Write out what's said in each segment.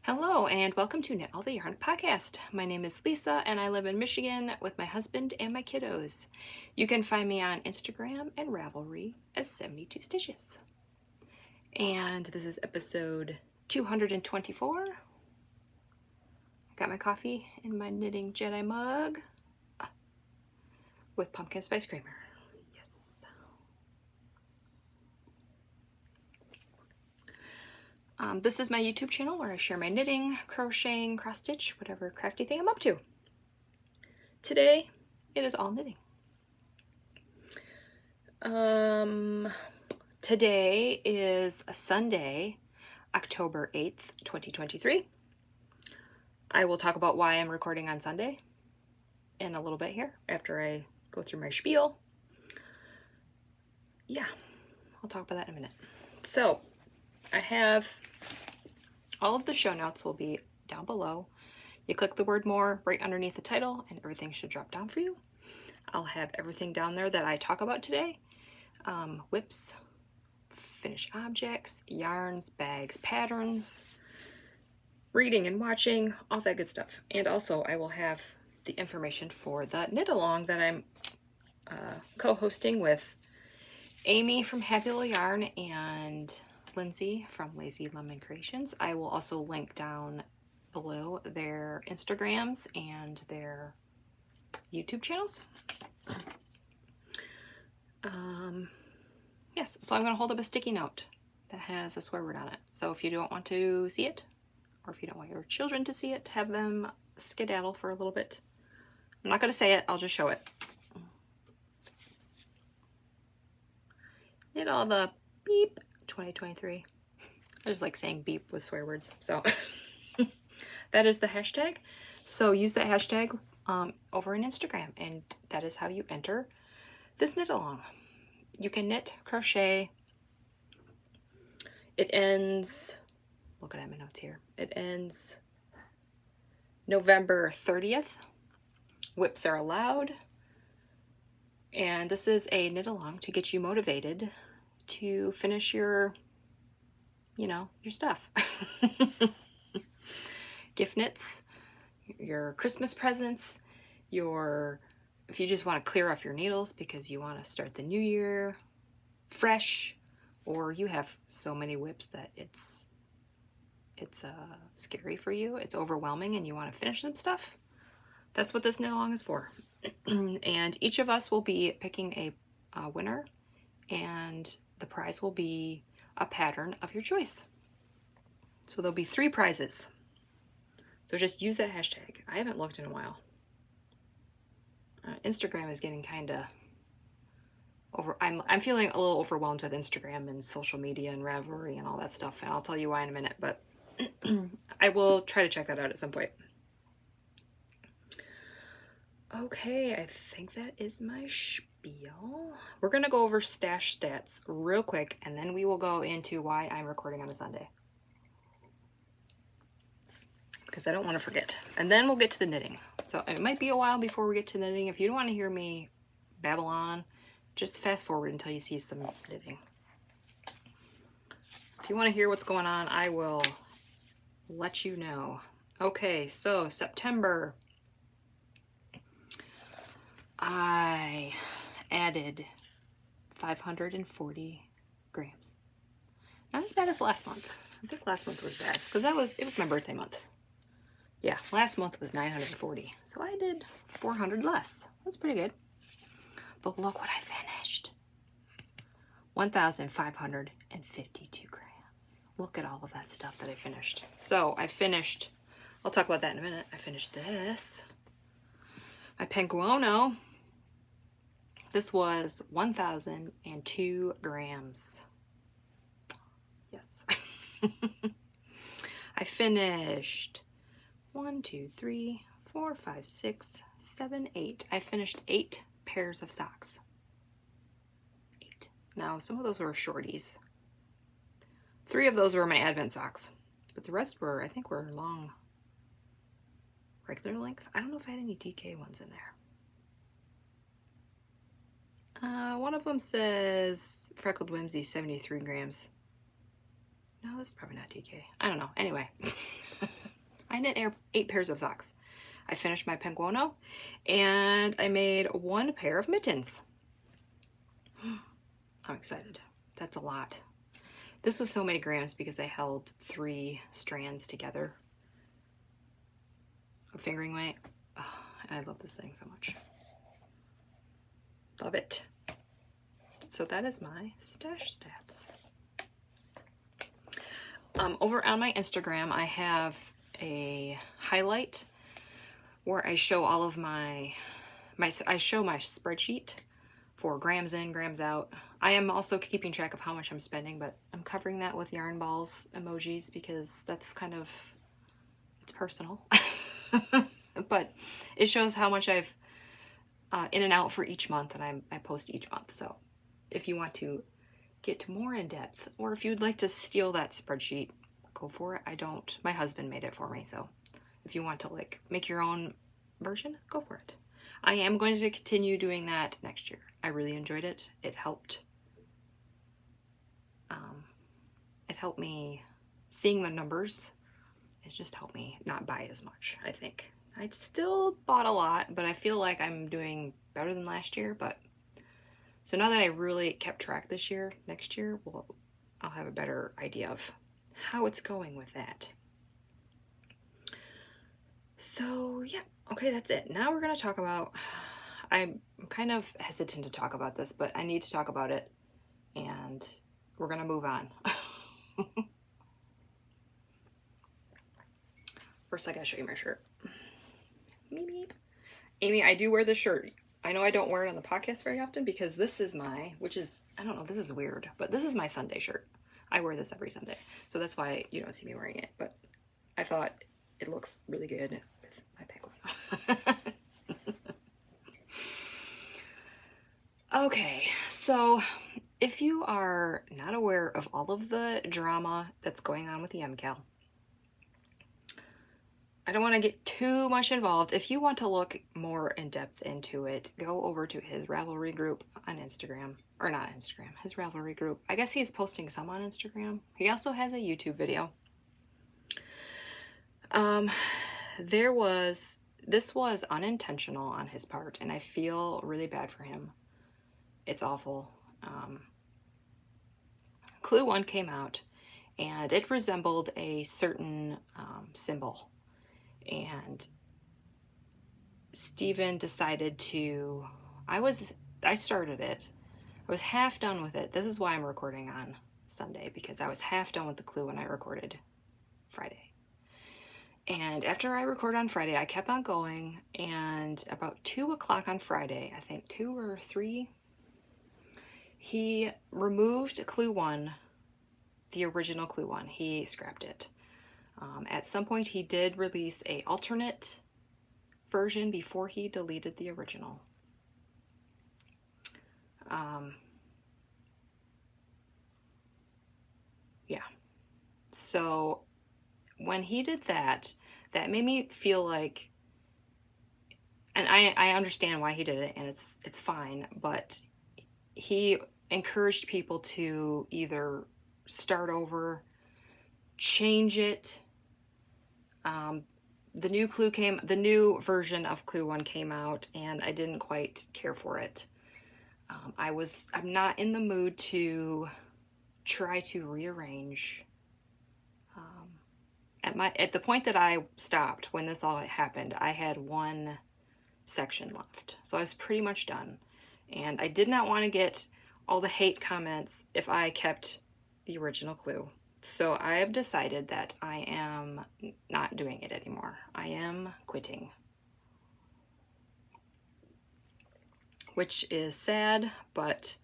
Hello and welcome to Knit All the Yarn podcast. My name is Lisa and I live in Michigan with my husband and my kiddos. You can find me on Instagram and Ravelry as 72 Stitches. And this is episode 224. I got my coffee in my Knitting Jedi mug with pumpkin spice creamer. This is my YouTube channel where I share my knitting, crocheting, cross stitch, whatever crafty thing I'm up to. Today, it is all knitting. Today is a Sunday, October 8th, 2023. I will talk about why I'm recording on Sunday in a little bit here after I go through my spiel. Yeah, I'll talk about that in a minute. So, I have all of the show notes will be down below. You click the word more right underneath the title and everything should drop down for you. I'll have everything down there that I talk about today. Whips, finished objects, yarns, bags, patterns, reading and watching, all that good stuff. And also I will have the information for the knit along that I'm co-hosting with Amie from Happy Little Yarn and Lindsey from Lazy Lemon Creations. I will also link down below their Instagrams and their YouTube channels. Yes, so I'm going to hold up a sticky note that has a swear word on it. So if you don't want to see it, or if you don't want your children to see it, have them skedaddle for a little bit. I'm not going to say it, I'll just show it. Knit all the beep 2023. I just like saying beep with swear words. So that is the hashtag. So use that hashtag over in Instagram, and that is how you enter this knit along. You can knit, crochet. It ends, looking at my notes here, it ends November 30th. Whips are allowed. And this is a knit along to get you motivated to finish your, your stuff. Gift knits, your Christmas presents, if you just want to clear off your needles because you want to start the new year fresh, or you have so many whips that it's scary for you, it's overwhelming and you want to finish some stuff. That's what this knit along is for. And each of us will be picking a winner, and the prize will be a pattern of your choice. So there'll be 3 prizes. So just use that hashtag. I haven't looked in a while. Instagram is getting kind of I'm feeling a little overwhelmed with Instagram and social media and Ravelry and all that stuff, and I'll tell you why in a minute, but I will try to check that out at some point. Okay, I think that is my spiel. We're going to go over stash stats real quick, and then we will go into why I'm recording on a Sunday, because I don't want to forget. And then we'll get to the knitting. So it might be a while before we get to knitting. If you don't want to hear me babble on, just fast forward until you see some knitting. If you want to hear what's going on, I will let you know. Okay, so September, I added 540 grams. Not as bad as last month. I think last month was bad because it was my birthday month. Yeah, last month was 940. So I did 400 less. That's pretty good. But look what I finished. 1,552 grams. Look at all of that stuff that I finished. So I finished, I'll talk about that in a minute. I finished this. My Penguono. This was 1,002 grams. Yes. I finished 1, 2, 3, 4, 5, 6, 7, 8. I finished 8 pairs of socks. 8. Now, some of those were shorties. 3 of those were my Advent socks, but the rest were, I think, were long, regular length. I don't know if I had any DK ones in there. One of them says Freckled Whimsy, 73 grams. No, that's probably not DK. I don't know. Anyway, I knit 8 pairs of socks. I finished my penguono, and I made 1 pair of mittens. I'm excited. That's a lot. This was so many grams because I held 3 strands together of fingering weight. Oh, and I love this thing so much. Love it. So that is my stash stats. Over on my Instagram, I have a highlight where I show all of I show my spreadsheet for grams in, grams out. I am also keeping track of how much I'm spending, but I'm covering that with yarn balls emojis because that's kind of, it's personal. But it shows how much I've in and out for each month, and I post each month. So if you want to get more in depth, or if you'd like to steal that spreadsheet, go for it. I don't. My husband made it for me, so if you want to like make your own version, go for it. I am going to continue doing that next year. I really enjoyed it. It helped. It helped me seeing the numbers. It's just helped me not buy as much, I think. I still bought a lot, but I feel like I'm doing better than last year. But so now that I really kept track this year, next year, I'll have a better idea of how it's going with that. So yeah, okay, that's it. Now we're gonna talk about, I'm kind of hesitant to talk about this, but I need to talk about it, and we're gonna move on. First, I gotta show you my shirt. Meep, meep. Amy, I do wear this shirt. I know I don't wear it on the podcast very often because this is my, which is, I don't know, this is weird, but this is my Sunday shirt. I wear this every Sunday, so that's why you don't see me wearing it, but I thought it looks really good with my penguin. Okay, so if you are not aware of all of the drama that's going on with the MCAL, I don't want to get too much involved. If you want to look more in depth into it, go over to his Ravelry group on Instagram. Or not Instagram, his Ravelry group. I guess he's posting some on Instagram. He also has a YouTube video. This was unintentional on his part, and I feel really bad for him. It's awful. Clue 1 came out, and it resembled a certain symbol. And Steven decided to, I started it. I was half done with it. This is why I'm recording on Sunday, because I was half done with the clue when I recorded Friday. And after I recorded on Friday, I kept on going, and about 2 o'clock on Friday, I think 2 or 3, he removed Clue 1, the original Clue 1. He scrapped it. At some point, he did release an alternate version before he deleted the original. Yeah. So when he did that, that made me feel like, and I understand why he did it, and it's fine, but he encouraged people to either start over, change it. The new version of Clue 1 came out, and I didn't quite care for it. I'm not in the mood to try to rearrange. At the point that I stopped, when this all happened, I had 1 section left. So I was pretty much done. And I did not want to get all the hate comments if I kept the original Clue. So I have decided that I am not doing it anymore. I am quitting. Which is sad, but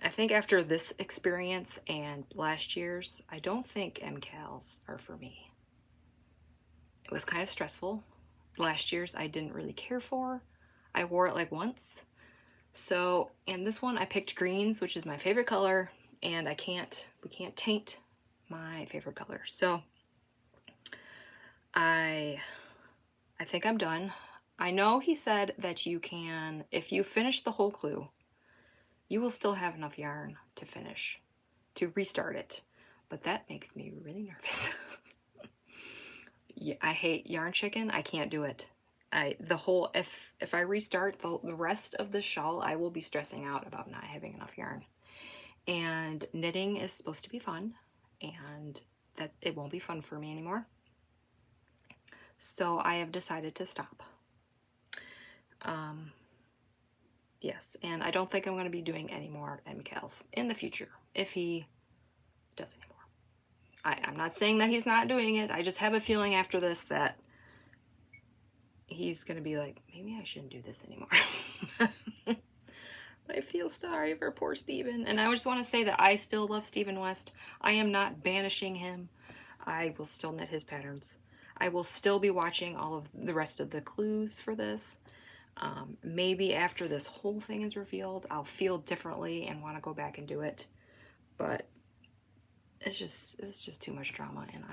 I think after this experience and last year's, I don't think MCALs are for me. It was kind of stressful. Last year's I didn't really care for. I wore it like once. So, and this one I picked greens, which is my favorite color, and we can't taint my favorite color. So I think I'm done. I know he said that you can, if you finish the whole Clue, you will still have enough yarn to finish, to restart it. But that makes me really nervous. I hate yarn chicken. I can't do it. If I restart the rest of the shawl, I will be stressing out about not having enough yarn. And knitting is supposed to be fun, and that it won't be fun for me anymore. So I have decided to stop. Yes, and I don't think I'm going to be doing any more MCALs in the future if he does anymore. I'm not saying that he's not doing it. I just have a feeling after this that he's going to be like, maybe I shouldn't do this anymore. But I feel sorry for poor Steven. And I just want to say that I still love Steven West. I am not banishing him. I will still knit his patterns. I will still be watching all of the rest of the clues for this. Maybe after this whole thing is revealed, I'll feel differently and want to go back and do it. But it's just too much drama, and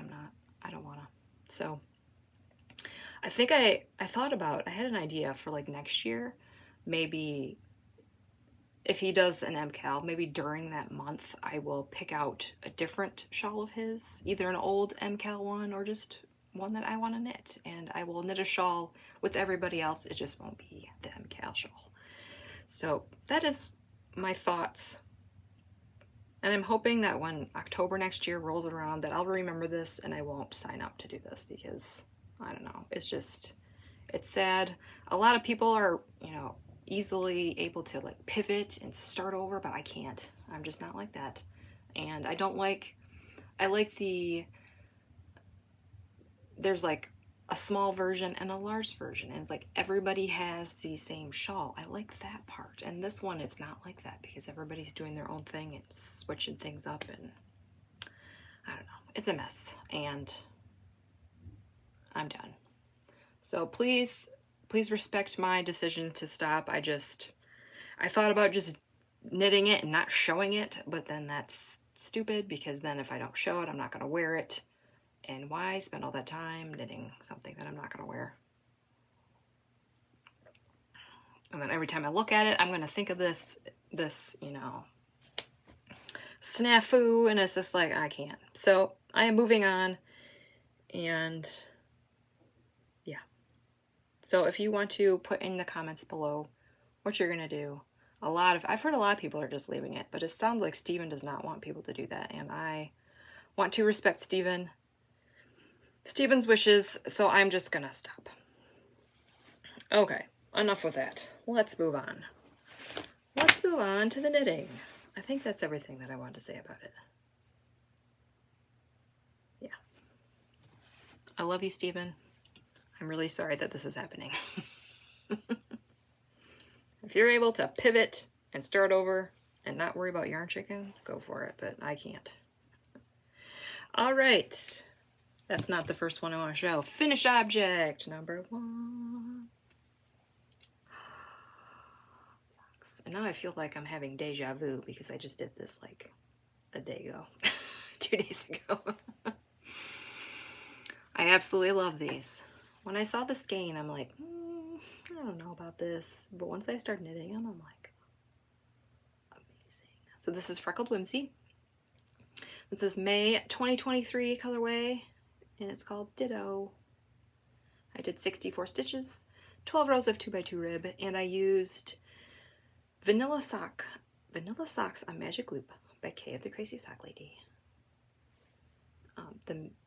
I don't want to. So I think I had an idea for like next year. Maybe if he does an MCAL, maybe during that month, I will pick out a different shawl of his, either an old MCAL one or just one that I want to knit, and I will knit a shawl with everybody else. It just won't be the MCAL shawl. So that is my thoughts, and I'm hoping that when October next year rolls around that I'll remember this and I won't sign up to do this, because I don't know, it's sad. A lot of people are, you know, easily able to like pivot and start over, but I can't. I'm just not like that. And I like there's like a small version and a large version, and it's like everybody has the same shawl. I like that part. And this one, it's not like that because everybody's doing their own thing and switching things up, and I don't know. It's a mess, and I'm done. So please respect my decision to stop. I thought about just knitting it and not showing it, but then that's stupid, because then if I don't show it, I'm not going to wear it. And why spend all that time knitting something that I'm not going to wear? And then every time I look at it, I'm going to think of this, you know, snafu, and it's just like, I can't. So I am moving on, and yeah. So if you want to put in the comments below what you're going to do, I've heard a lot of people are just leaving it, but it sounds like Steven does not want people to do that, and I want to respect Steven's wishes, so I'm just gonna stop. Okay, enough with that. Let's move on. Let's move on to the knitting. I think that's everything that I wanted to say about it. Yeah. I love you, Steven. I'm really sorry that this is happening. If you're able to pivot and start over and not worry about yarn chicken, go for it, but I can't. All right. That's not the first one I want to show. Finished object number 1. Socks. And now I feel like I'm having deja vu because I just did this like a day ago. 2 days ago. I absolutely love these. When I saw the skein, I'm like, I don't know about this. But once I start knitting them, I'm like, amazing. So this is Freckled Whimsy. This is May 2023 colorway, and it's called Ditto. I did 64 stitches, 12 rows of 2x2 rib, and I used Vanilla Socks on Magic Loop by Kay of the Crazy Sock Lady.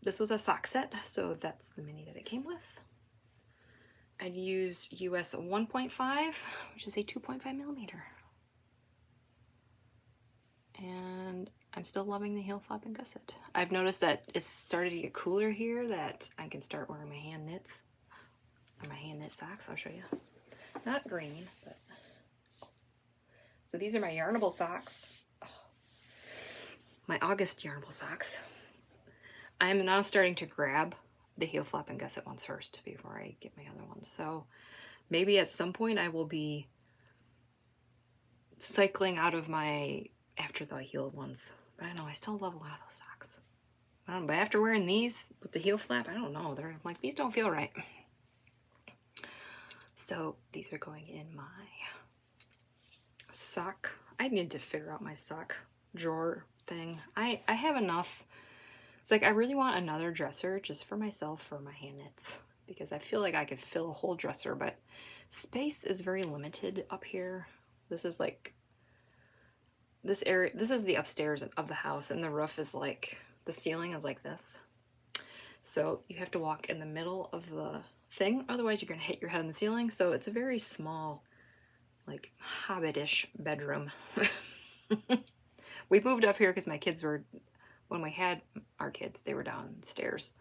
This was a sock set, so that's the mini that it came with. I'd used US 1.5, which is a 2.5 millimeter. And I'm still loving the heel flap and gusset. I've noticed that it's started to get cooler here, that I can start wearing my hand knits. Or my hand knit socks, I'll show you. Not green, but... So these are my Yarnable socks. Oh. My August Yarnable socks. I am now starting to grab the heel flap and gusset ones first before I get my other ones. So maybe at some point I will be cycling out of my after the heeled ones. But I don't know, I still love a lot of those socks. But after wearing these with the heel flap, I don't know. They're like, these don't feel right. So these are going in my sock. I need to figure out my sock drawer thing. I have enough It's like I really want another dresser just for myself for my hand knits, because I feel like I could fill a whole dresser, but space is very limited up here. This is like this area, this is the upstairs of the house, and the roof is like, the ceiling is like this. So you have to walk in the middle of the thing, otherwise you're gonna hit your head on the ceiling. So it's a very small, like hobbitish bedroom. We moved up here because my kids were, when we had our kids, they were downstairs.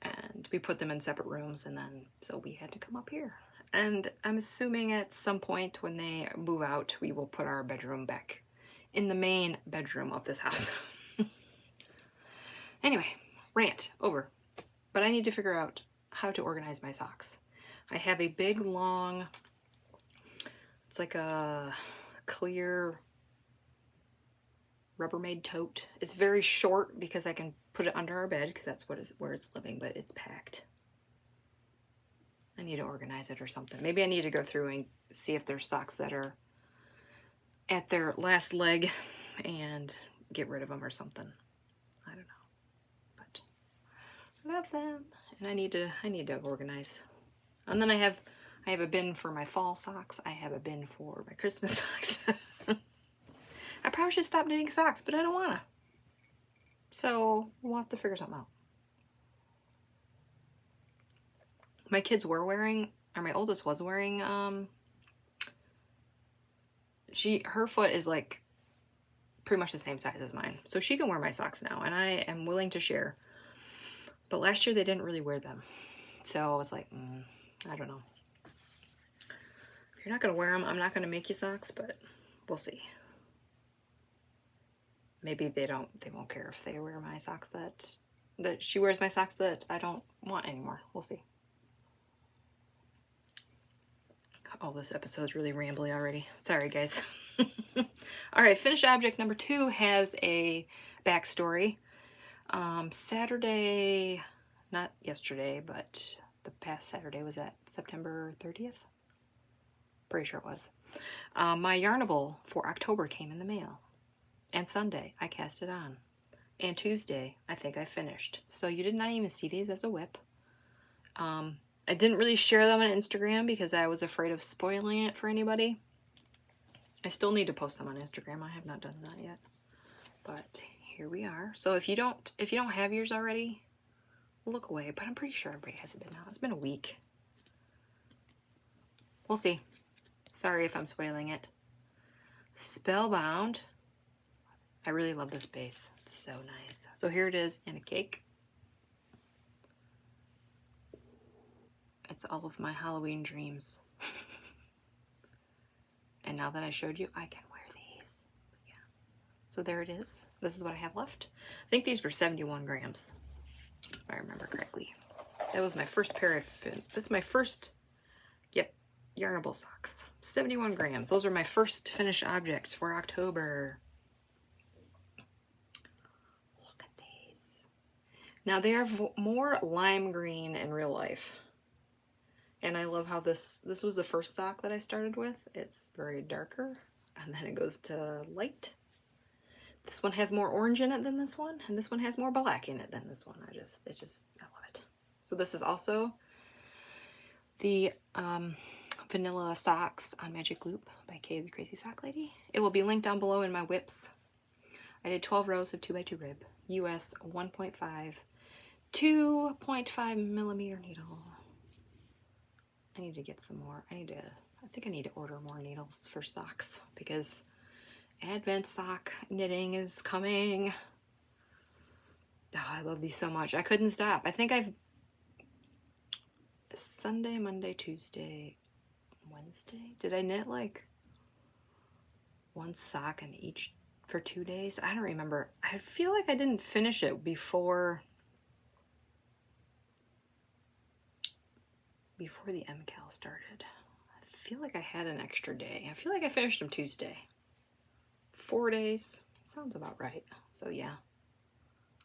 And we put them in separate rooms, and then so we had to come up here. And I'm assuming at some point when they move out, we will put our bedroom back in the main bedroom of this house. Anyway, rant over. But I need to figure out how to organize my socks. I have a big, long, it's like a clear Rubbermaid tote. It's very short because I can put it under our bed because that's where it's living, but it's packed. I need to organize it or something. Maybe I need to go through and see if there's socks that are at their last leg and get rid of them or something. I don't know, but I love them, and I need to organize. And then I have a bin for my fall socks. I have a bin for my Christmas socks. I probably should stop knitting socks, but I don't wanna. So we'll have to figure something out. My kids were wearing, or my oldest was wearing, her foot is like pretty much the same size as mine. So she can wear my socks now, and I am willing to share. But last year they didn't really wear them. So I was like, I don't know. If you're not gonna wear them, I'm not gonna make you socks, but we'll see. Maybe they won't care if they wear my socks that she wears my socks that I don't want anymore. We'll see. Oh, this episode's really rambly already. Sorry, guys. All right, finished object number 2 has a backstory. Saturday, not yesterday, but the past Saturday, was that September 30th? Pretty sure it was. My Yarnable for October came in the mail. And Sunday, I cast it on. And Tuesday, I think I finished. So you did not even see these as a whip. I didn't really share them on Instagram because I was afraid of spoiling it for anybody. I still need to post them on Instagram. I have not done that yet. But here we are. So if you don't have yours already, look away. But I'm pretty sure everybody has it by now. It's been a week. We'll see. Sorry if I'm spoiling it. Spellbound. I really love this base. It's so nice. So here it is in a cake. It's all of my Halloween dreams. And now that I showed you, I can wear these. Yeah. So there it is. This is what I have left. I think these were 71 grams, if I remember correctly. That was my first pair of, this is my first, Yarnable socks. 71 grams. Those are my first finished objects for October. Look at these. Now they are more lime green in real life. And I love how this was the first sock that I started with. It's very darker, and then it goes to light. This one has more orange in it than this one, and this one has more black in it than this one. I love it. So this is also the vanilla socks on Magic Loop by Kay the Crazy Sock Lady. It will be linked down below in my whips. I did 12 rows of 2x2 rib, US 1.5, 2.5 millimeter needle. I need to get some more. I think I need to order more needles for socks because Advent sock knitting is coming. Oh, I love these so much. I couldn't stop. I think I've Sunday, Monday, Tuesday, Wednesday. Did I knit like one sock in each for 2 days? I don't remember. I feel like I didn't finish it before the MCAL started. I feel like I had an extra day. I feel like I finished them Tuesday. 4 days. Sounds about right. So yeah.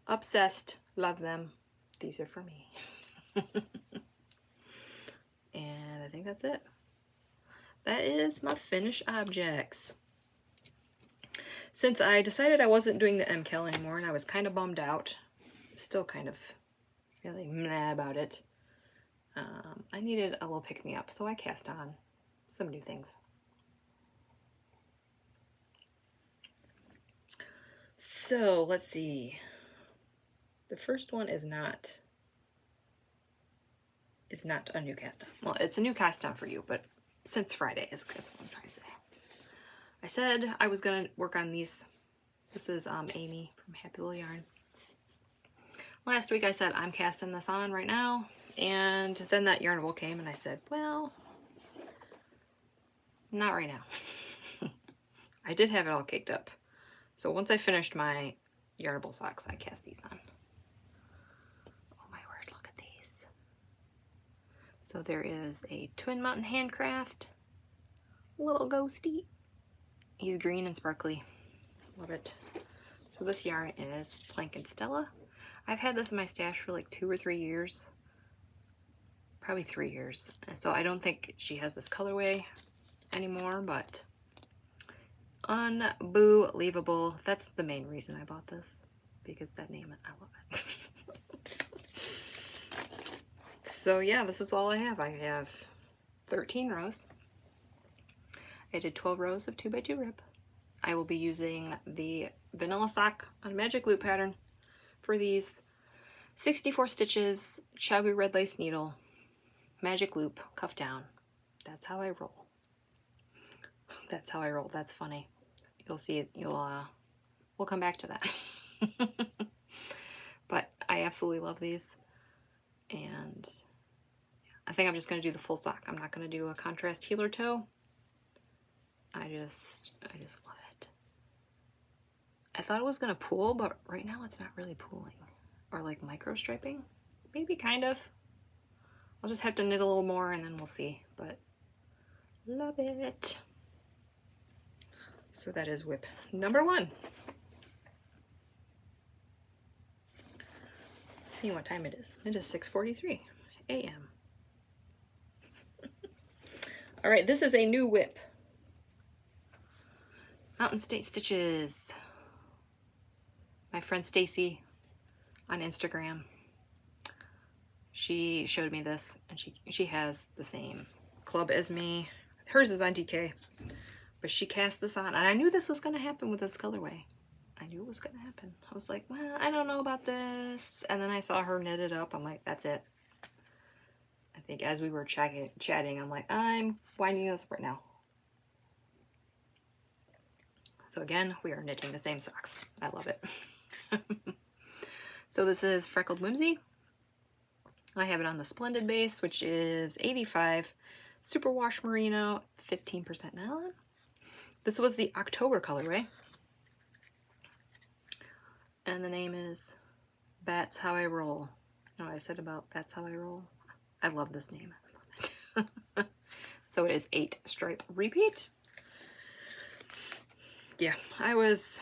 Obsessed. Love them. These are for me. And I think that's it. That is my finished objects. Since I decided I wasn't doing the MCal anymore and I was kind of bummed out, still kind of really meh about it, I needed a little pick-me-up, so I cast on some new things. So let's see. The first one is not a new cast on. Well, it's a new cast on for you, but since Friday is what I'm trying to say. I said I was gonna work on these. This is Amie from Happy Little Yarn. Last week I said I'm casting this on right now, and then that Yarnable came and I said, well, not right now. I did have it all caked up. So once I finished my Yarnable socks, I cast these on. Oh my word, look at these. So there is a Twin Mountain Handcraft little ghosty. He's green and sparkly. Love it. So this yarn is Plank and Stella. I've had this in my stash for like 2 or 3 years. Probably 3 years. And so I don't think she has this colorway anymore, but unbelievable. That's the main reason I bought this, because that name, I love it. So yeah, this is all I have. I have 13 rows. I did 12 rows of 2x2 rib. I will be using the vanilla sock on magic loop pattern for these. 64 stitches, Chiaogoo red lace needle, magic loop, cuff down. That's how I roll. That's how I roll. That's funny. You'll see it. We'll come back to that. But I absolutely love these, and I think I'm just going to do the full sock. I'm not going to do a contrast heel or toe. I just love it. I thought it was going to pool, but right now it's not really pooling. Or like micro striping. Maybe kind of. I'll just have to knit a little more and then we'll see. But love it. So that is whip number 1. See what time it is. It is 6:43 a.m. All right, this is a new whip. Mountain State Stitches. My friend Stacy on Instagram, she showed me this, and she has the same club as me. Hers is on DK, but she cast this on, and I knew this was going to happen with this colorway. I knew it was going to happen. I was like, well, I don't know about this. And then I saw her knit it up. I'm like, that's it. I think as we were chatting, I'm like, I'm winding this right now. So again, we are knitting the same socks. I love it. So this is Freckled Whimsy. I have it on the Splendid base, which is 85 superwash merino, 15% nylon. This was the October colorway. And the name is That's How I Roll. You know what I said about That's How I Roll? I love this name. I love it. So it is 8 stripe repeat. Yeah, I was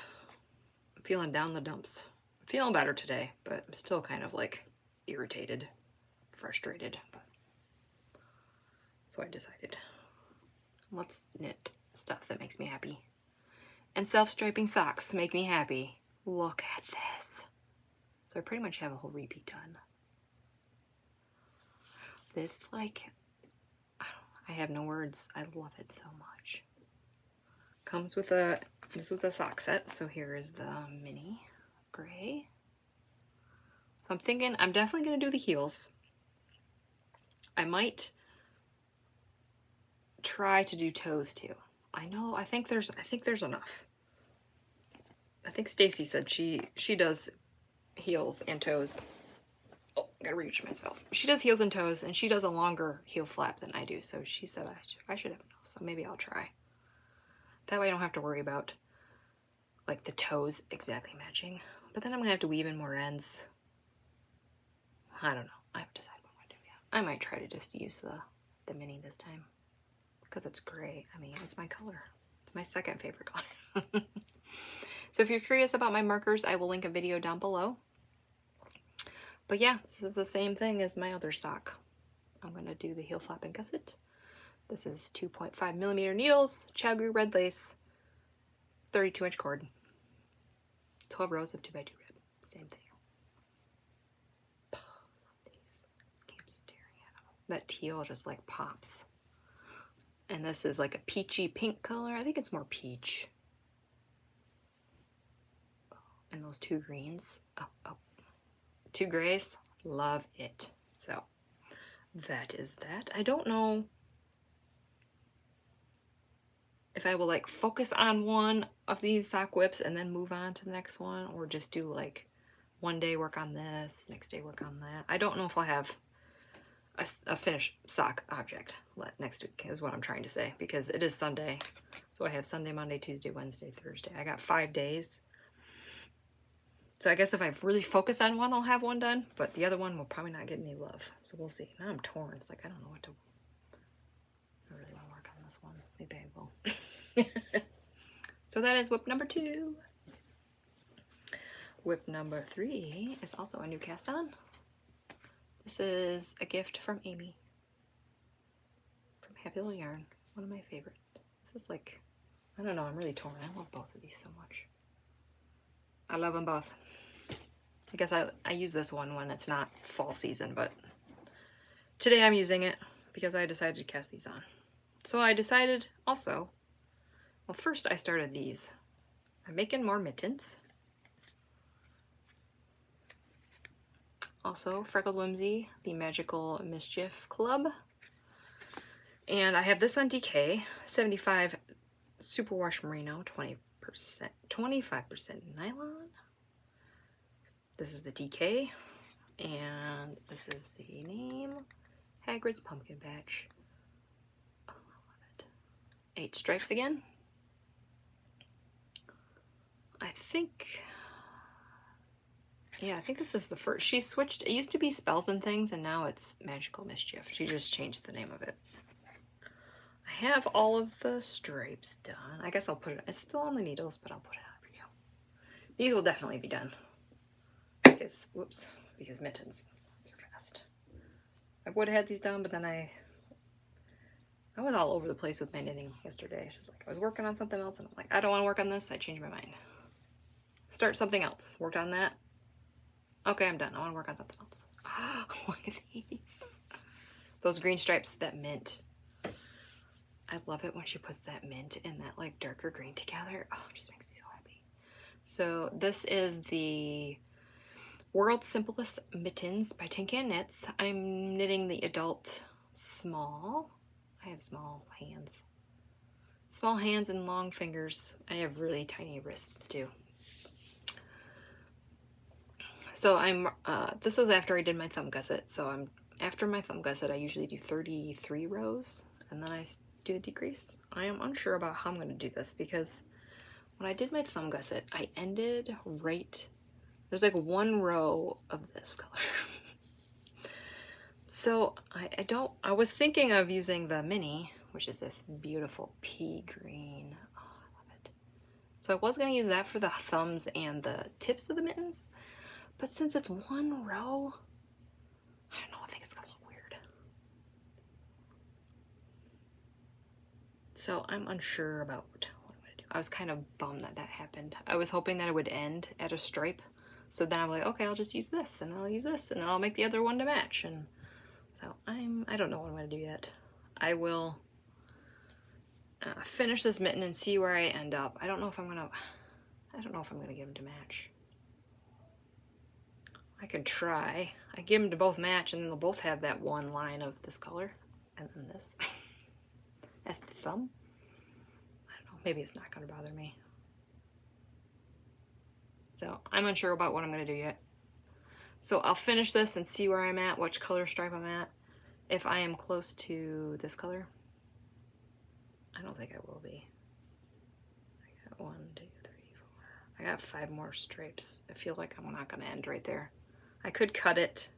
feeling down the dumps. Feeling better today, but I'm still kind of like irritated, frustrated. So I decided, let's knit stuff that makes me happy. And self-striping socks make me happy. Look at this. So I pretty much have a whole repeat done. This, like, I have no words. I love it so much. Comes with this was a sock set, so here is the mini gray. So I'm thinking I'm definitely going to do the heels. I might try to do toes too. I think there's enough. I think Stacy said she does heels and toes. Oh, I gotta reach myself. She does heels and toes, and she does a longer heel flap than I do, so she said I should have enough, so maybe I'll try. That way I don't have to worry about like the toes exactly matching. But then I'm gonna have to weave in more ends. I don't know. I haven't decided what I'm gonna do yet. I might try to just use the mini this time, because it's gray. I mean, it's my color. It's my second favorite color. So if you're curious about my markers, I will link a video down below. But yeah, this is the same thing as my other sock. I'm gonna do the heel flap and gusset. This is 2.5mm needles, Chiaogoo red lace, 32-inch cord. 12 rows of 2x2 rib. Same thing. These. Keep staring at them. That teal just like pops. And this is like a peachy pink color. I think it's more peach. And those 2 greens. Oh. 2 grays. Love it. So that is that. I don't know if I will like focus on one of these sock whips and then move on to the next one, or just do like one day work on this, next day work on that. I don't know if I'll have a finished sock object next week is what I'm trying to say, because it is Sunday. So I have Sunday, Monday, Tuesday, Wednesday, Thursday. I got 5 days. So I guess if I really focus on one, I'll have one done, but the other one will probably not get any love. So we'll see. Now I'm torn. It's like, I don't know what to, I really want to work on this one. Maybe I will. So that is whip number 2. Whip number 3 is also a new cast on. This is a gift from Amie from Happy Little Yarn. One of my favorites. This is like, I don't know, I'm really torn. I love both of these so much. I love them both. I guess I use this one when it's not fall season, but today I'm using it because I decided to cast these on. So I decided also, well, first I started these. I'm making more mittens. Also, Freckled Whimsy, the Magical Mischief Club. And I have this on DK, 75 Superwash Merino, 20%, 25% nylon. This is the DK, and this is the name, Hagrid's Pumpkin Patch. Oh, I love it. 8 stripes again. I think this is the first. She switched. It used to be Spells and Things, and now it's Magical Mischief. She just changed the name of it. I have all of the stripes done. I guess I'll put it. It's still on the needles, but I'll put it on for you. These will definitely be done. Because, whoops, because mittens. They're fast. I would have had these done, but then I was all over the place with my knitting yesterday. She's like, I was working on something else, and I'm like, I don't want to work on this. I changed my mind. Start something else. Worked on that. Okay, I'm done. I want to work on something else. Oh, look at these. Those green stripes, that mint. I love it when she puts that mint and that like darker green together. Oh, it just makes me so happy. So this is the World's Simplest Mittens by Tin Can Knits. I'm knitting the adult small. I have small hands. Small hands and long fingers. I have really tiny wrists too. So I'm, this was after I did my thumb gusset. So after my thumb gusset, I usually do 33 rows and then I do the decrease. I am unsure about how I'm going to do this because when I did my thumb gusset, I ended right, there's like 1 row of this color. So I was thinking of using the mini, which is this beautiful pea green. Oh, I love it. So I was going to use that for the thumbs and the tips of the mittens. But since it's 1 row, I don't know, I think it's gonna look weird. So I'm unsure about what I'm gonna do. I was kind of bummed that that happened. I was hoping that it would end at a stripe. So then I'm like, okay, I'll just use this, and I'll use this, and then I'll make the other one to match. And so I don't know what I'm gonna do yet. I will finish this mitten and see where I end up. I don't know if I'm gonna get them to match. I could try. I give them to both match and then they'll both have that one line of this color and then this. That's the thumb. I don't know. Maybe it's not going to bother me. So I'm unsure about what I'm going to do yet. So I'll finish this and see where I'm at, which color stripe I'm at. If I am close to this color, I don't think I will be. I got 1, 2, 3, 4. I got 5 more stripes. I feel like I'm not going to end right there. I could cut it.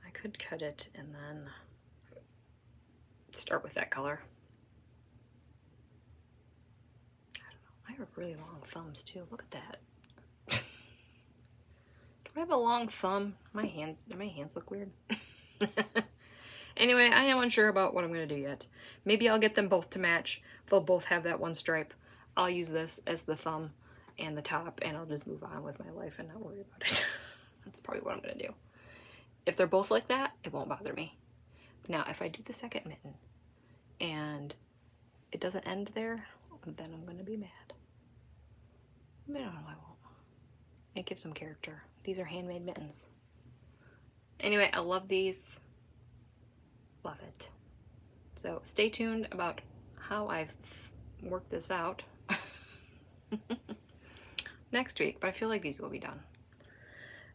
I could cut it and then start with that color. I don't know. I have really long thumbs too. Look at that. Do I have a long thumb? My hands look weird. Anyway, I am unsure about what I'm going to do yet. Maybe I'll get them both to match. They'll both have that one stripe. I'll use this as the thumb and the top, and I'll just move on with my life and not worry about it. That's probably what I'm going to do. If they're both like that, it won't bother me. Now, if I do the second mitten and it doesn't end there, then I'm going to be mad. But no, I won't. It gives them character. These are handmade mittens. Anyway, I love these. Love it. So stay tuned about how I've worked this out next week, but I feel like these will be done.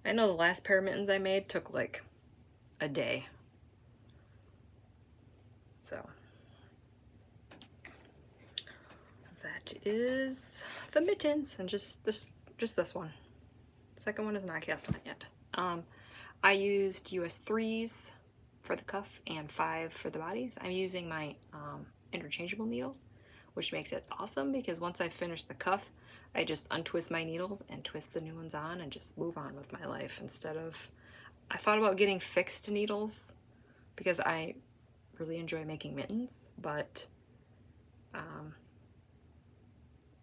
I know the last pair of mittens I made took like a day. So that is the mittens, and just this one. Second one is not cast on yet. I used US 3s for the cuff and 5 for the bodies. I'm using my interchangeable needles, which makes it awesome because once I finish the cuff, I just untwist my needles and twist the new ones on and just move on with my life instead of... I thought about getting fixed needles because I really enjoy making mittens, but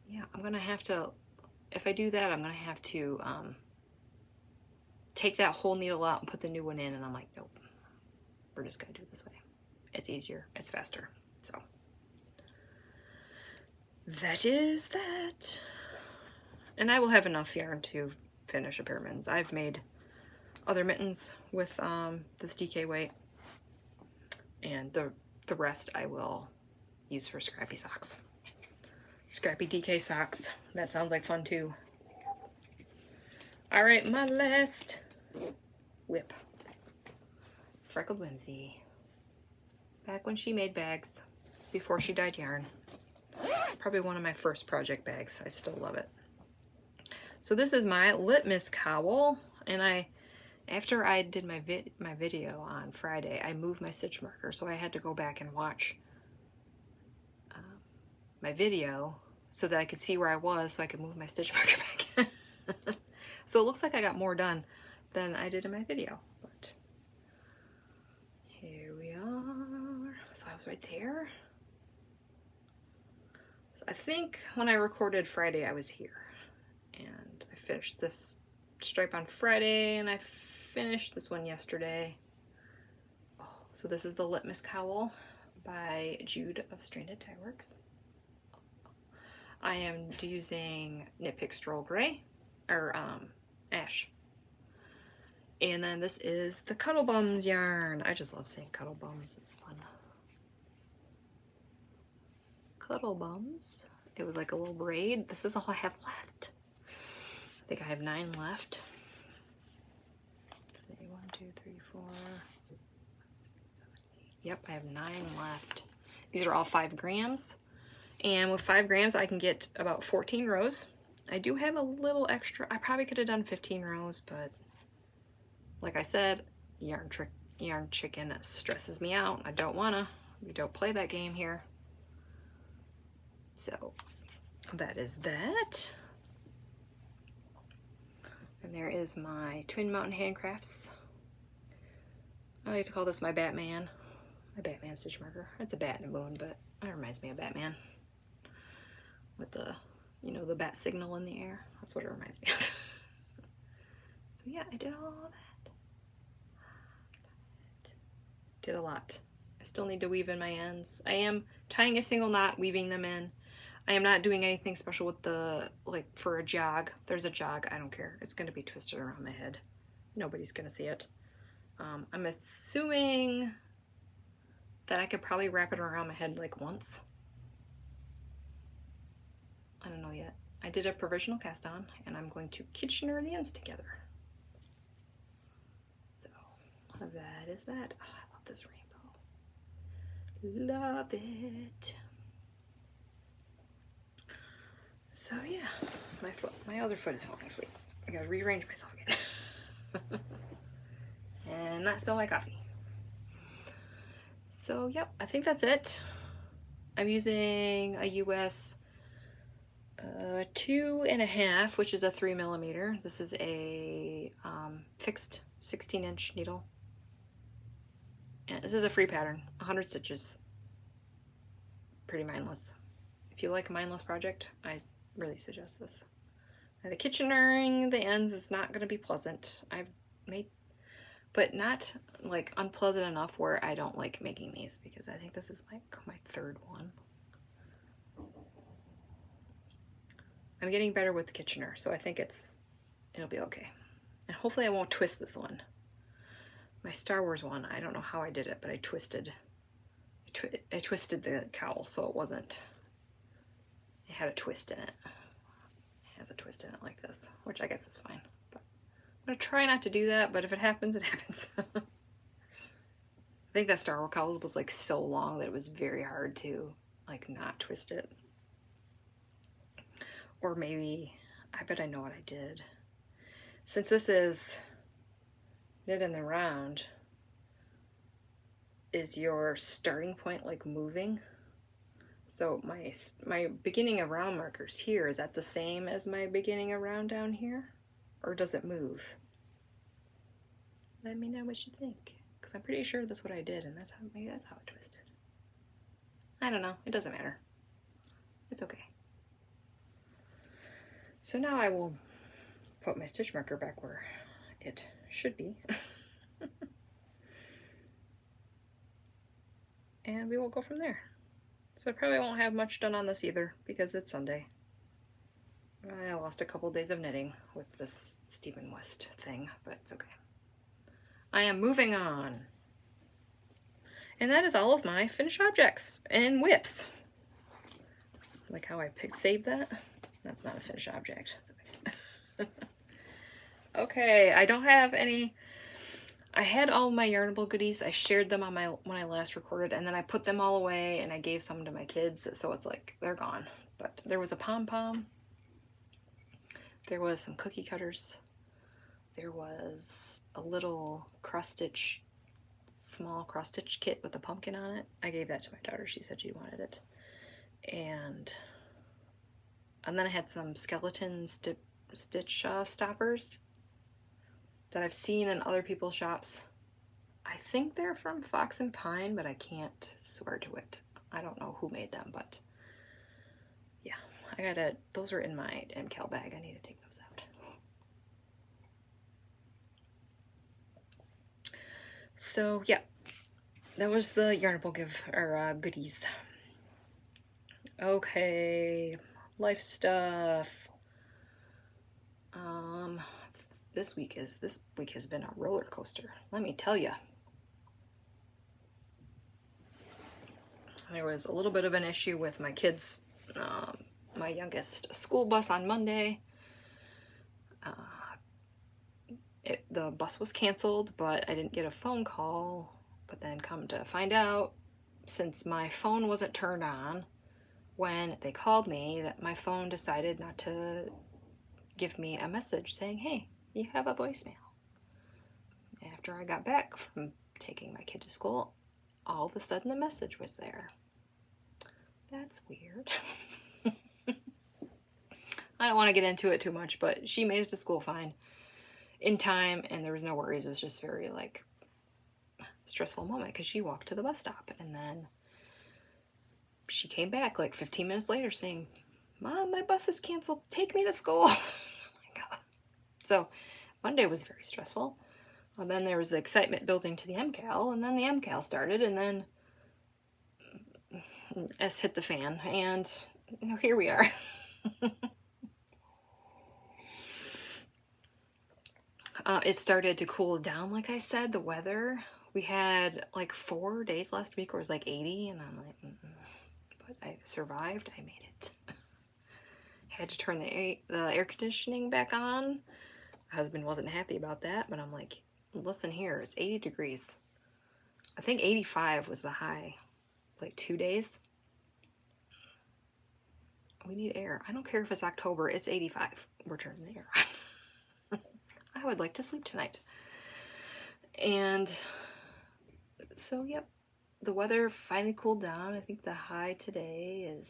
yeah, I'm gonna have to, if I do that, I'm gonna have to take that whole needle out and put the new one in, and I'm like, nope, we're just gonna do it this way. It's easier, it's faster. So that is that. And I will have enough yarn to finish a pair of mittens. I've made other mittens with this DK weight, and the rest I will use for scrappy socks. Scrappy DK socks. That sounds like fun too. All right, my last whip. Freckled Whimsy. Back when she made bags, before she dyed yarn. Probably one of my first project bags. I still love it. So this is my Lpus Cowl, and after I did my video on Friday, I moved my stitch marker, so I had to go back and watch my video so that I could see where I was, so I could move my stitch marker back. So it looks like I got more done than I did in my video, but here we are. So I was right there. So I think when I recorded Friday, I was here, and I finished this stripe on Friday, and I finished this one yesterday. Oh, so this is the Lpus Cowl by Jude of Stranded Tie Works. I am using Knit Pick Stroll Gray, or Ash. And then this is the Cuddle Bums yarn. I just love saying Cuddle Bums, it's fun. Cuddle Bums. It was like a little braid. This is all I have left. I think I have 9 left. Let's see, 1, 2, 3, 4. Yep, I have 9 left. These are all 5 grams. And with 5 grams, I can get about 14 rows. I do have a little extra. I probably could have done 15 rows, but like I said, yarn chicken stresses me out. I don't wanna. We don't play that game here. So that is that. And there is my Twin Mountain Handcrafts. I like to call this my Batman. My Batman stitch marker. It's a bat and a moon, but it reminds me of Batman. With the, you know, the bat signal in the air. That's what it reminds me of. So yeah, I did all that. Did a lot. I still need to weave in my ends. I am tying a single knot, weaving them in. I am not doing anything special with the, like for a jog. There's a jog, I don't care. It's gonna be twisted around my head. Nobody's gonna see it. I'm assuming that I could probably wrap it around my head like once. I don't know yet. I did a provisional cast on, and I'm going to Kitchener the ends together. So that is that. Oh, I love this rainbow. Love it. So yeah, my other foot is falling asleep. I gotta rearrange myself again. And not spill my coffee. So yep, I think that's it. I'm using a US 2.5, which is a 3mm. This is a fixed 16-inch needle. And this is a free pattern, 100 stitches. Pretty mindless. If you like a mindless project, I really suggest this. Now the kitchening, the ends is not going to be pleasant. I've made, but not like unpleasant enough where I don't like making these, because I think this is my third one. I'm getting better with the Kitchener, so I think it'll be okay. And hopefully I won't twist this one. My Star Wars one, I don't know how I did it, but I twisted the cowl so it wasn't, it had a twist in it. It has a twist in it like this, which I guess is fine. But I'm gonna try not to do that, but if it happens, it happens. I think that Star Wars cowl was like so long that it was very hard to like not twist it. Or maybe, I bet I know what I did. Since this is knit in the round, is your starting point like moving? So my beginning of round markers here, is that the same as my beginning of round down here? Or does it move? Let me know what you think, because I'm pretty sure that's what I did, and maybe that's how I twisted. I don't know, it doesn't matter. It's okay. So now I will put my stitch marker back where it should be. And we will go from there. So I probably won't have much done on this either, because it's Sunday. I lost a couple days of knitting with this Stephen West thing, but it's okay. I am moving on. And that is all of my finished objects and whips. Like how I saved that. That's not a finished object. It's okay. Okay, I don't have any. I had all my Yarnable goodies. I shared them on when I last recorded, and then I put them all away and I gave some to my kids, so it's like they're gone. But there was a pom-pom. There was some cookie cutters. There was a little cross-stitch, small cross-stitch kit with a pumpkin on it. I gave that to my daughter. She said she wanted it. And then I had some skeleton stitch stoppers that I've seen in other people's shops. I think they're from Fox and Pine, but I can't swear to it. I don't know who made them, but yeah, those are in my MCal bag. I need to take those out. So yeah, that was the Yarnable goodies. Okay, life stuff. This week has been a roller coaster. Let me tell you. There was a little bit of an issue with my kids, my youngest school bus on Monday. The bus was canceled, but I didn't get a phone call. But then come to find out, since my phone wasn't turned on when they called me, that my phone decided not to give me a message saying, hey, you have a voicemail. After I got back from taking my kid to school, all of a sudden the message was there. That's weird. I don't want to get into it too much, but she made it to school fine in time, and there was no worries. It was just very like stressful moment because she walked to the bus stop, and then she came back like 15 minutes later saying, Mom, my bus is canceled. Take me to school. So Monday was very stressful. Well, then there was the excitement building to the MCal, and then the MCal started, and then S hit the fan, and here we are. It started to cool down, like I said, the weather. We had like 4 days last week where it was like 80, and I'm like, but I survived. I made it. Had to turn the air conditioning back on. My husband wasn't happy about that, but I'm like, listen here, it's 80 degrees. I think 85 was the high, like 2 days. We need air. I don't care if it's October, it's 85. We're turning the air on. I would like to sleep tonight. And so, yep, the weather finally cooled down. I think the high today is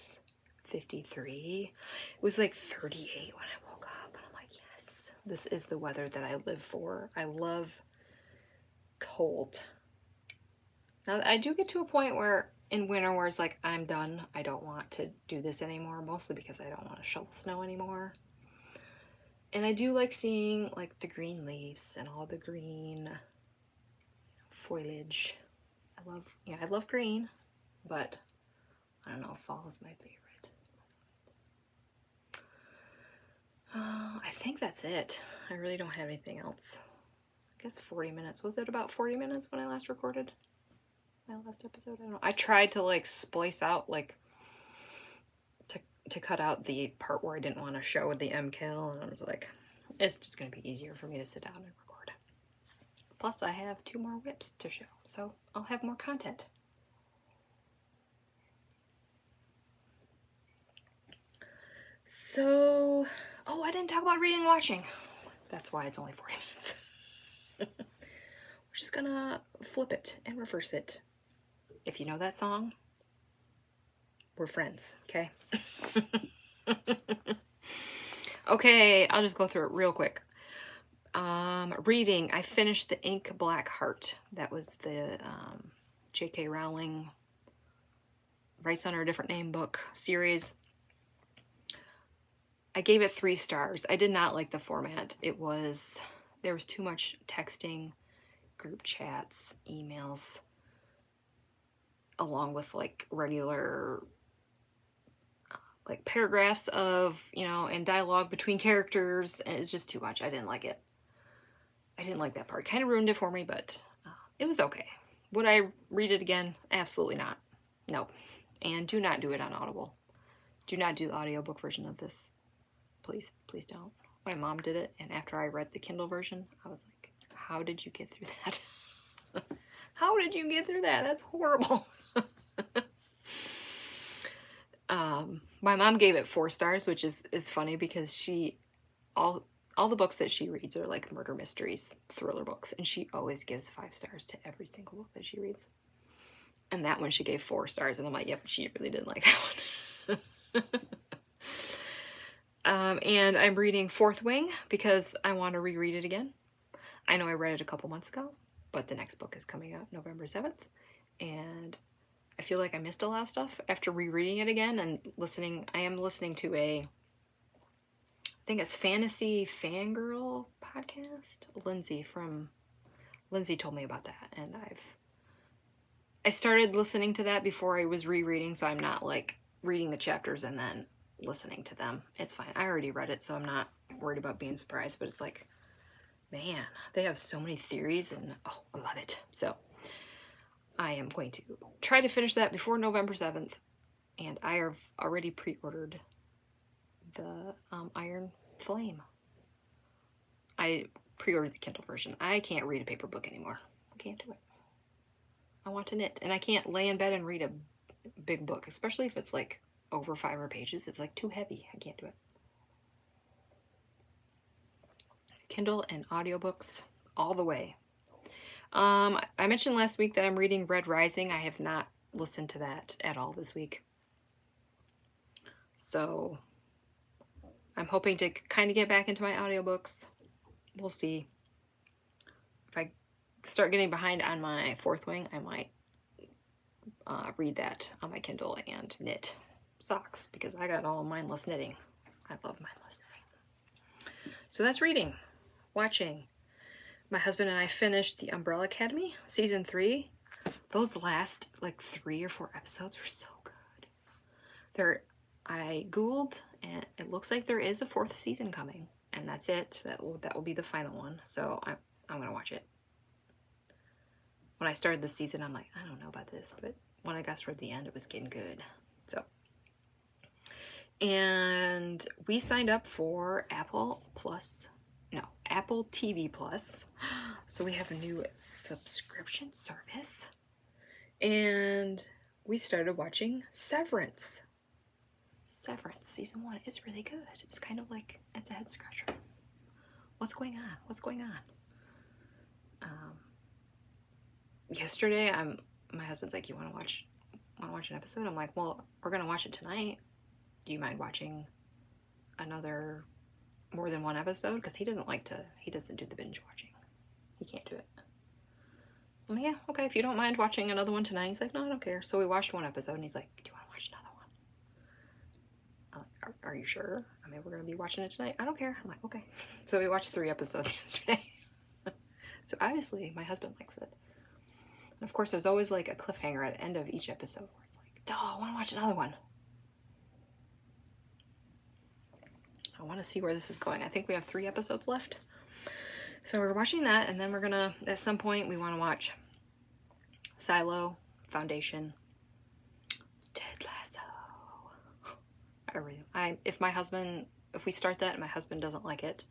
53. It was like 38 when I woke up, and I'm like, yes, this is the weather that I live for. I love cold. Now, I do get to a point where in winter where it's like, I'm done. I don't want to do this anymore, mostly because I don't want to shovel snow anymore. And I do like seeing like the green leaves and all the green foliage. I love green, but I don't know, fall is my favorite. I think that's it. I really don't have anything else. I guess 40 minutes. Was it about 40 minutes when I last recorded my last episode? I don't know. I tried to like splice out, like to cut out the part where I didn't want to show the MKL, and I was like, it's just going to be easier for me to sit down and record. Plus, I have 2 more whips to show, so I'll have more content. So, oh, I didn't talk about reading and watching. That's why it's only 40 minutes. We're just gonna flip it and reverse it. If you know that song, we're friends, okay? Okay, I'll just go through it real quick. Reading, I finished the Ink Black Heart. That was the J.K. Rowling Writes Under a Different Name book series. I gave it 3 stars. I did not like the format. There was too much texting, group chats, emails, along with like regular like paragraphs of, and dialogue between characters, and it's just too much. I didn't like it. I didn't like that part. Kind of ruined it for me, but it was okay. Would I read it again? Absolutely not. No. And do not do it on Audible. Do not do the audiobook version of this. Please, please don't. My mom did it, and after I read the Kindle version, I was like, how did you get through that? How did you get through that? That's horrible. My mom gave it 4 stars, which is funny because all the books that she reads are like murder mysteries, thriller books, and she always gives 5 stars to every single book that she reads. And that one she gave 4 stars, and I'm like, yep, she really didn't like that one. And I'm reading Fourth Wing because I want to reread it again. I know I read it a couple months ago, but the next book is coming out November 7th, and I feel like I missed a lot of stuff after rereading it again and listening. I am listening to I think it's Fantasy Fangirl podcast. Lindsay told me about that, and I started listening to that before I was rereading, so I'm not like reading the chapters and then listening to them. It's fine. I already read it, so I'm not worried about being surprised, but it's like, man, they have so many theories, and oh, I love it. So I am going to try to finish that before November 7th, and I have already pre-ordered the Iron Flame. I pre-ordered the Kindle version. I can't read a paper book anymore. I can't do it. I want to knit, and I can't lay in bed and read a big book, especially if it's like over 500 pages. It's like too heavy. I can't do it. Kindle and audiobooks all the way. I mentioned last week that I'm reading Red Rising. I have not listened to that at all this week. So I'm hoping to kind of get back into my audiobooks. We'll see. If I start getting behind on my Fourth Wing, I might read that on my Kindle and knit socks, because I got all mindless knitting. I love mindless knitting. So that's reading. Watching. My husband and I finished The Umbrella Academy, Season 3. Those last, like, 3 or 4 episodes were so good. I Googled, and it looks like there is a 4th season coming. And that's it. That will be the final one. So I'm going to watch it. When I started this season, I'm like, I don't know about this. But when I got toward the end, it was getting good. So. And we signed up for Apple TV Plus. So we have a new subscription service. And we started watching Severance. Severance Season 1 is really good. It's kind of like, it's a head scratcher. What's going on? What's going on? Yesterday, my husband's like, you want to watch an episode? I'm like, well, we're going to watch it tonight. Do you mind watching more than one episode? Because he doesn't do the binge watching. He can't do it. I'm like, yeah, okay, if you don't mind watching another one tonight. He's like, no, I don't care. So we watched one episode, and he's like, do you want to watch another one? I'm like, are you sure? I mean, we're going to be watching it tonight. I don't care. I'm like, okay. So we watched 3 episodes yesterday. So obviously, my husband likes it. And of course, there's always like a cliffhanger at the end of each episode where it's like, oh, I want to watch another one. I want to see where this is going. I think we have 3 episodes left. So we're watching that, and then we're gonna, at some point, we want to watch Silo, Foundation, Ted Lasso. If we start that and my husband doesn't like it,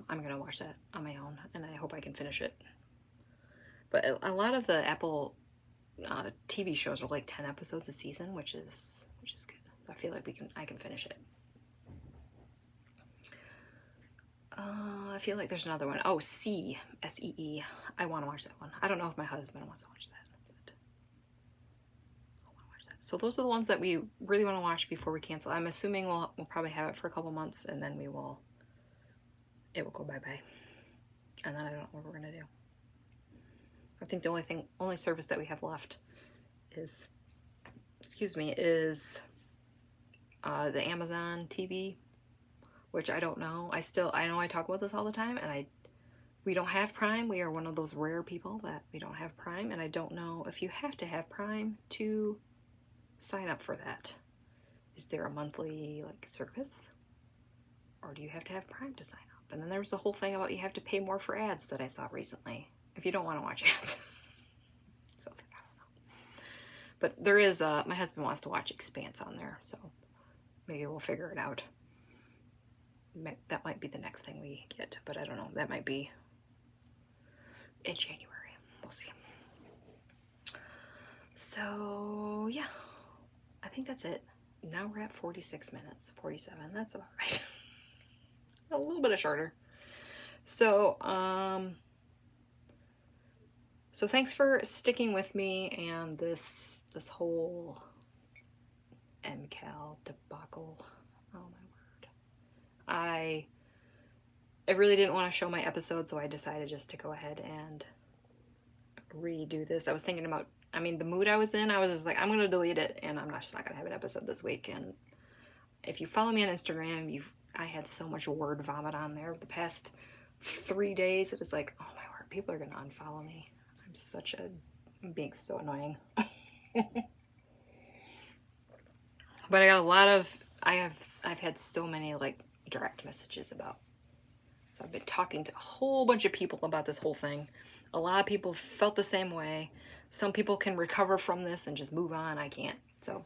I'm gonna watch that on my own, and I hope I can finish it. But a lot of the Apple TV shows are like 10 episodes a season, which is good. I feel like I can finish it. I feel like there's another one. Oh, S-E-E. I want to watch that one. I don't know if my husband wants to watch that. But I want to watch that. So those are the ones that we really want to watch before we cancel. I'm assuming we'll probably have it for a couple months, and then it will go bye-bye. And then I don't know what we're going to do. I think the only service that we have left is the Amazon TV, which I don't know. I know I talk about this all the time, and we don't have Prime. We are one of those rare people that we don't have Prime, and I don't know if you have to have Prime to sign up for that. Is there a monthly service, or do you have to have Prime to sign up? And then there was the whole thing about you have to pay more for ads that I saw recently if you don't want to watch ads. So I was like, I don't know. But there is my husband wants to watch Expanse on there, so maybe we'll figure it out. That might be the next thing we get, but I don't know. That might be in January. We'll see. So, yeah. I think that's it. Now we're at 46 minutes. 47. That's about right. A little bit shorter. So, so thanks for sticking with me and this whole MCal debacle. Oh, my word. I really didn't want to show my episode, so I decided just to go ahead and redo this. I was thinking about, the mood I was in, I was just like, I'm going to delete it, and I'm just not going to have an episode this week. And if you follow me on Instagram, I had so much word vomit on there the past 3 days. It was like, oh my word, people are going to unfollow me. I'm being so annoying. But I got a lot of, I've had so many direct messages about. So I've been talking to a whole bunch of people about this whole thing. A lot of people felt the same way. Some people can recover from this and just move on. I can't. So,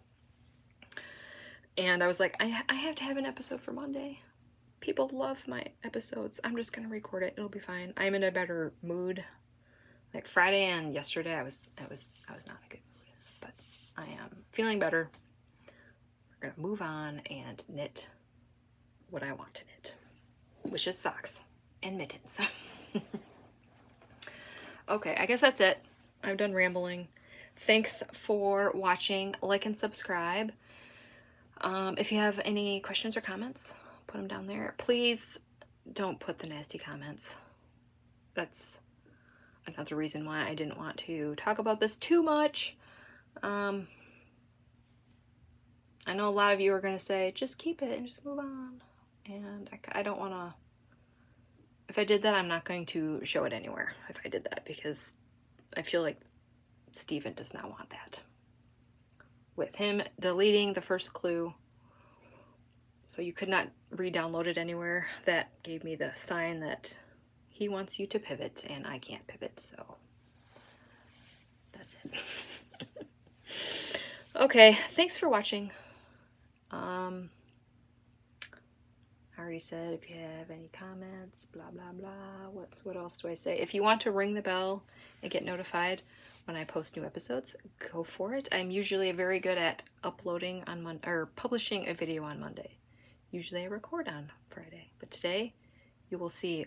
and I was like, I have to have an episode for Monday. People love my episodes. I'm just gonna record it. It'll be fine. I'm in a better mood. Like Friday and yesterday, I was not in a good mood, but I am feeling better. We're gonna move on and knit what I want to knit, which is socks and mittens. Okay, I guess that's it. I'm done rambling. Thanks for watching. Like and subscribe. If you have any questions or comments, put them down there. Please don't put the nasty comments. That's another reason why I didn't want to talk about this too much. I know a lot of you are going to say, just keep it and just move on. And I don't want to, if I did that, I'm not going to show it anywhere if I did that, because I feel like Steven does not want that. With him deleting the first clue, so you could not re-download it anywhere, that gave me the sign that he wants you to pivot, and I can't pivot, so that's it. Okay, thanks for watching. I already said if you have any comments, blah, blah, blah. What else do I say? If you want to ring the bell and get notified when I post new episodes, go for it. I'm usually very good at uploading on Monday, or publishing a video on Monday. Usually I record on Friday, but today you will see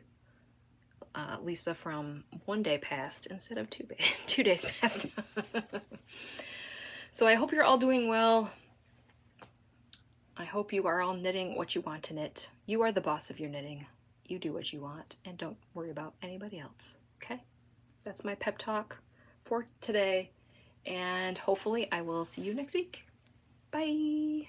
Lisa from 1 day past instead of 2 days past. So I hope you're all doing well. I hope you are all knitting what you want to knit. You are the boss of your knitting. You do what you want and don't worry about anybody else, okay? That's my pep talk for today, and hopefully I will see you next week. Bye!